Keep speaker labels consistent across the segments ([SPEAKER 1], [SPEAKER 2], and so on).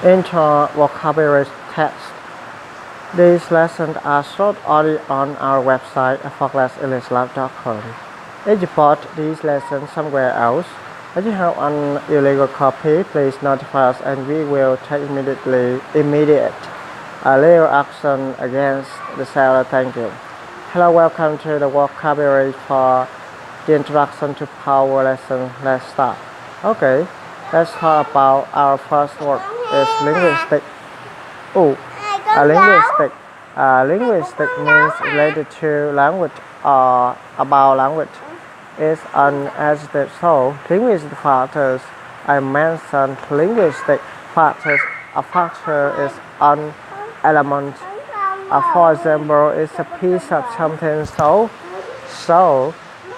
[SPEAKER 1] Intro vocabulary text. These lessons are stored only on our website @foxlessenglishLab.com. If you bought these lessons somewhere else, if you have an illegal copy, please notify us and we will take immediate legal action against the seller. Thank you. Hello, welcome to the vocabulary for the introduction to power lesson. Let's start. Okay, let's talk about our first word is linguistic. Linguistic. Linguistic means related to language or about language. It's an adjective, so linguistic factors. I mentioned linguistic factors. A factor is an element. For example, it's a piece of something. So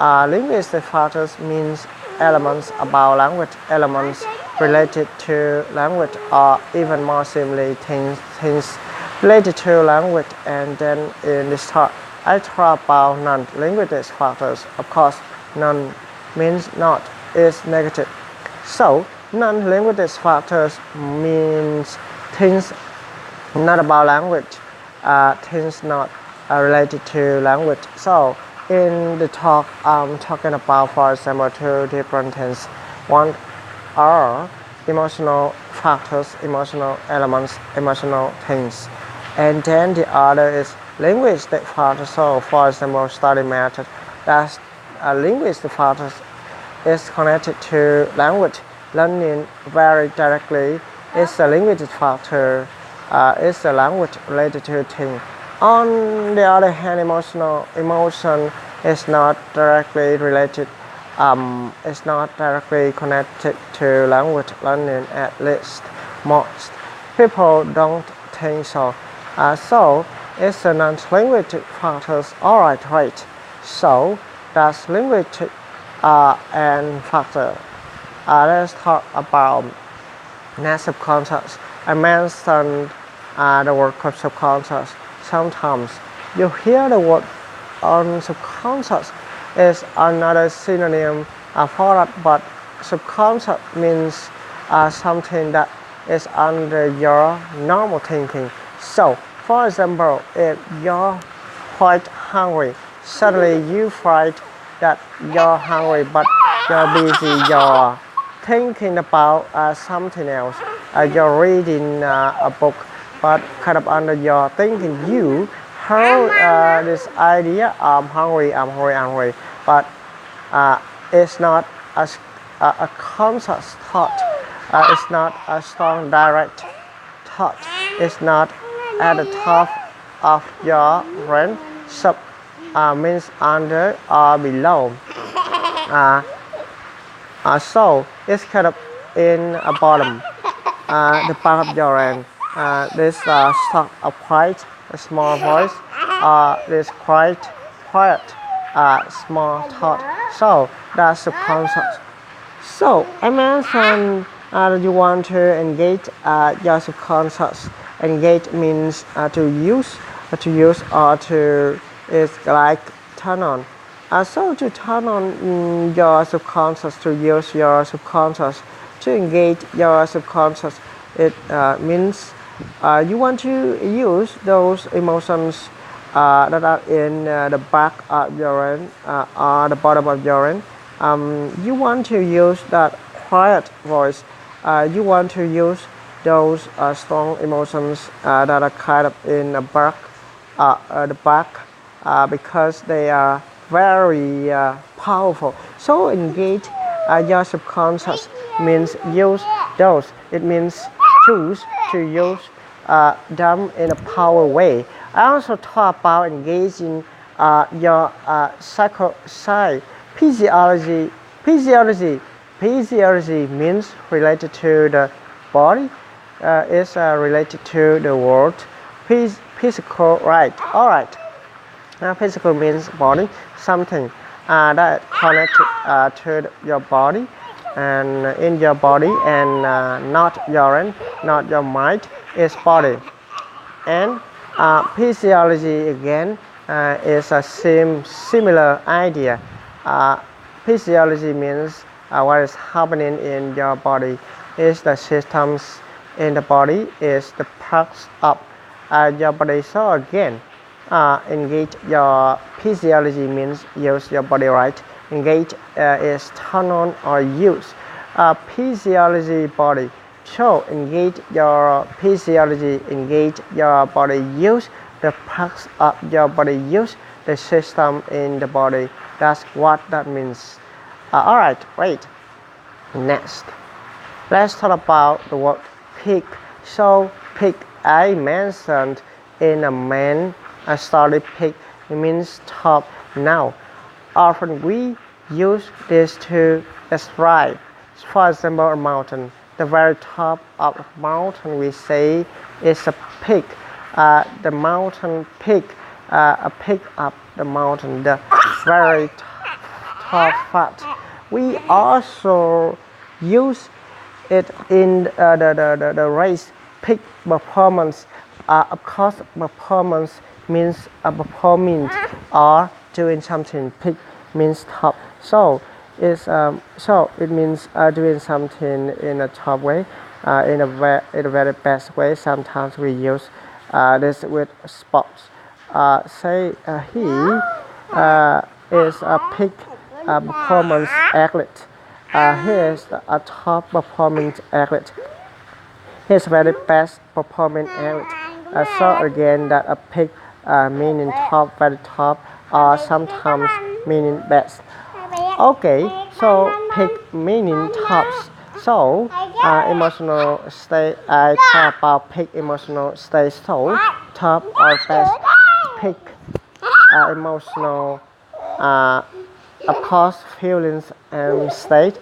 [SPEAKER 1] linguistic factors means elements about language, elements related to language, or even more simply things related to language. And then in this talk, I talk about non-linguistic factors. Of course, none means not, is negative. So non-linguistic factors means things not about language, things not related to language. So in the talk, I'm talking about, for example, two different things. One are emotional factors, emotional elements, emotional things. And then the other is linguistic factors. So for example, study method, that's linguistic factors is connected to language. Learning very directly is a linguistic factor, is a language related to thing. On the other hand, emotion is not directly related, is not directly connected to language learning, at least most people don't think so. So it's a non-linguistic factors. Alright, right. So that's linguistic and factor. Let's talk about subconscious. I mentioned the word subconscious. Sometimes you hear the word on subconscious is another synonym for that, but subconscious means something that is under your normal thinking. So, for example, if you're quite hungry, suddenly you find that you're hungry, but you're busy, you're thinking about something else. You're reading a book, but kind of under your thinking, you heard this idea, I'm hungry, but it's not a conscious thought. It's not a strong direct thought. It's not at the top of your brain. Sub means under or below. So it's kind of in a bottom, the part of your brain. This sort of quite a small voice, this quite quiet, small thought. So that's subconscious. So I mentioned that you want to engage your subconscious. Engage means to use or to is like turn on. So to turn on your subconscious, to use your subconscious, to engage your subconscious, it means you want to use those emotions that are in the back of your brain or the bottom of your brain. You want to use that quiet voice. You want to use those strong emotions that are kind of in the back, because they are very powerful. So engage your subconscious means use those. It means choose to use them in a power way. I also talk about engaging your physiology. Physiology means related to the body. Is related to the word physical, right? Alright. Physical means body, something that connected to your body and in your body, and not your brain, not your mind, is body. And physiology again is a similar idea. Physiology means what is happening in your body, is the systems in the body is the parts of your body. So again, engage your physiology means use your body, right? Engage is turn on or use. Physiology body. So engage your physiology, engage your body, use the parts of your body, use the system in the body. That's what that means. Alright, great. Next, let's talk about the word peak. So peak, I mentioned in a main study, peak means top. Now, often we use this to describe, for example, a mountain. The very top of the mountain we say is a peak. The mountain peak, a peak of the mountain, the very top part. We also use it in the race peak performance. Of course, performance means performing or doing something. Peak means top. So it means doing something in a top way, in a very best way. Sometimes we use this with sports. Say he is a peak performance athlete. He is a top performance athlete. He is very best performing athlete. So again, that a peak meaning top, very top, or sometimes meaning best. Okay, so peak meaning tops. So emotional state. I talk about peak emotional state. So top or best. Peak emotional. Of course, feelings and state.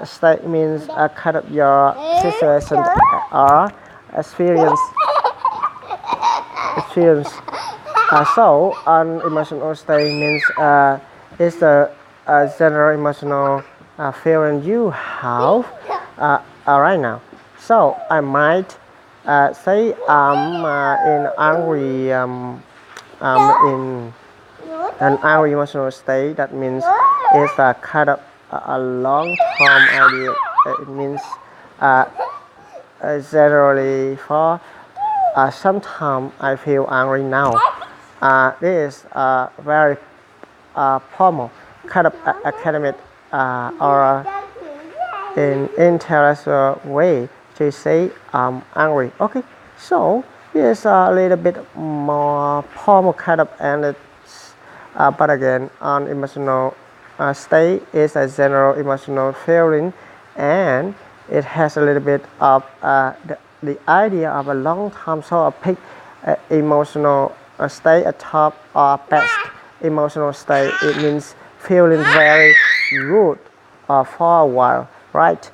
[SPEAKER 1] State means kind of your situation or experience. So an emotional state means it's the general emotional feeling you have right now. So I might say I'm in angry in an angry emotional state. That means it's a kind of a long-term idea. It means generally for sometimes I feel angry now. This is a very formal kind of academic or in intellectual way to say I'm angry. Okay, so this is a little bit more formal kind of analysis. But again, an emotional state is a general emotional feeling, and it has a little bit of the idea of a long time. So a peak emotional state, a top or best emotional state, it means feeling very good for a while, right?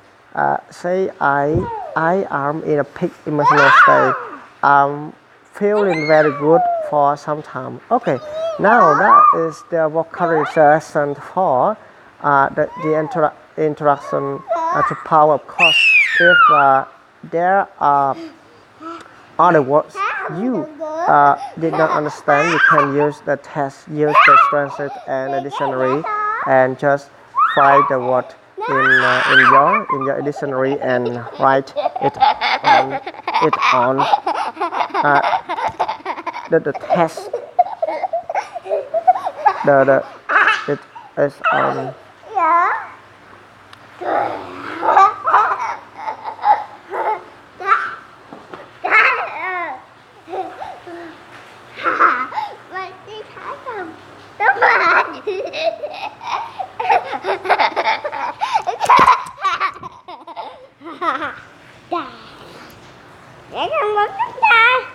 [SPEAKER 1] Say I am in a peak emotional state. I'm feeling very good for some time. Okay, now that is the vocabulary lesson for the introduction to power. Of course, if there are other words you did not understand, you can use the test, use the translate and the dictionary, and just find the word in your dictionary and write it on the test. It is on.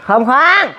[SPEAKER 1] Không khoan.